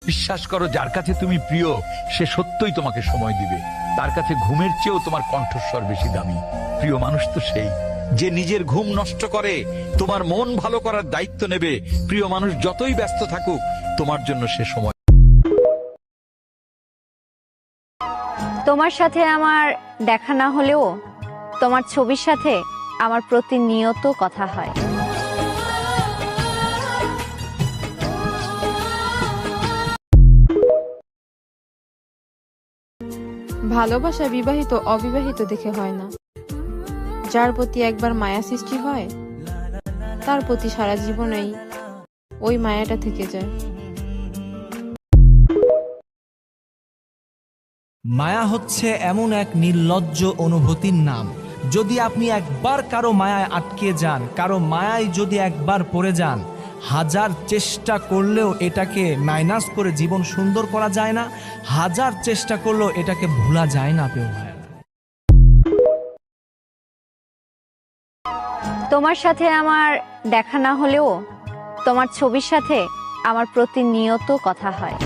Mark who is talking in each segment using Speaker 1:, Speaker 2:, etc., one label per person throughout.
Speaker 1: বিশ্বাস করো, যার কাছে তুমি প্রিয় সে সত্যই তোমাকে সময় দিবে। তার কাছে ঘুমের চেয়েও তোমার কণ্ঠস্বর বেশি দামি। প্রিয় মানুষ তো সেই যে নিজের ঘুম নষ্ট করে তোমার মন ভালো করার দায়িত্ব নেবে। প্রিয় মানুষ যতই ব্যস্ত থাকুক তোমার জন্য সে সময়।
Speaker 2: তোমার সাথে আমার দেখা না হলেও তোমার ছবির সাথে আমার প্রতিনিয়ত কথা হয়।
Speaker 3: ভালোবাসা বিবাহিত অবিবাহিত দেখে হয় না। যার প্রতি একবার মায়া সৃষ্টি হয় তার প্রতি সারা জীবনেই ওই মায়াটা থেকে যায়।
Speaker 4: মায়া হচ্ছে এমন এক নির্লজ্জ অনুভূতির নাম। যদি আপনি একবার কারো মায়ায় আটকে যান, কারো মায়ায় যদি একবার পড়ে যান, হাজার চেষ্টা করলেও এটাকে মাইনাস করে জীবন সুন্দর করা যায় না। হাজার চেষ্টা করলেও এটাকে ভোলা যায় না। প্রিয় ভাই,
Speaker 2: তোমার সাথে আমার দেখা না হলেও তোমার ছবির সাথে আমার প্রতিনিয়ত কথা হয়।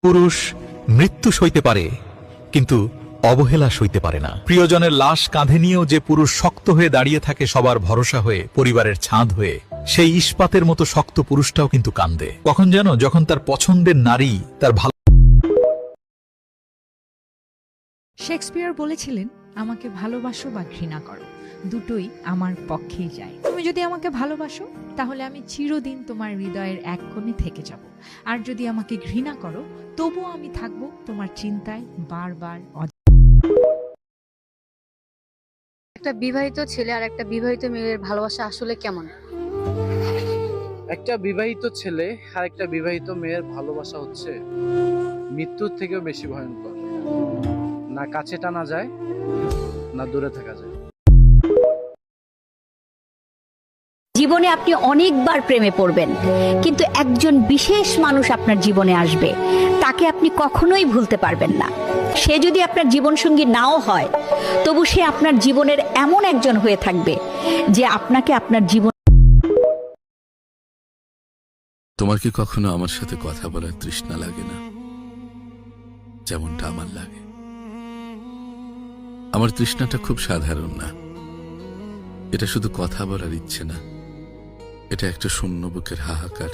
Speaker 5: পুরুষ মৃত্যু সইতে পারে কিন্তু অবহেলা সইতে পারে না। প্রিয়জনের লাশ কাঁধে নিয়েও যে পুরুষ শক্ত হয়ে দাঁড়িয়ে থাকে সবার ভরসা হয়ে, পরিবারের ছাদ হয়ে, সেই ইস্পাতের মতো শক্ত পুরুষটাও কিন্তু কান্দে। কখন যেন যখন তার পছন্দের নারী তার ভালো।
Speaker 6: শেক্সপিয়ার বলেছিলেন, আমাকে ভালোবাসো বা ঘৃণা করো, দুটোই আমার পক্ষেই যায়। তুমি যদি আমাকে ভালোবাসো তাহলে আমি চিরদিন তোমার হৃদয়ের এক কোণে থেকে যাব, আর যদি আমাকে ঘৃণা করো তবুও আমি থাকবো তোমার চিন্তায় বারবার।
Speaker 7: একটা বিবাহিত ছেলে আর একটা বিবাহিত মেয়ের ভালোবাসা আসলে কেমন?
Speaker 8: একটা বিবাহিত ছেলে আর একটা বিবাহিত মেয়ের ভালোবাসা হচ্ছে মৃত্যুর থেকেও বেশি ভয়ঙ্কর। না কাছে টানা যায়, না দূরে থাকা যায়।
Speaker 9: জীবনে আপনি অনেকবার প্রেমে পড়বেন, কিন্তু একজন বিশেষ মানুষ আপনার জীবনে আসবে, তাকে আপনি কখনোই ভুলতে পারবেন না। সে যদি আপনার জীবনসঙ্গী নাও হয়, তবু সে আপনার জীবনের এমন একজন হয়ে থাকবে যে আপনাকে আপনার জীবন।
Speaker 10: তোমার কি কখনো আমার সাথে কথা বলার তৃষ্ণা লাগে না, যেমনটা আমার লাগে? আমার তৃষ্ণাটা খুব সাধারণ না। এটা শুধু কথা বলার ইচ্ছে না, এটা একটা শূন্য বুকের হাহাকার।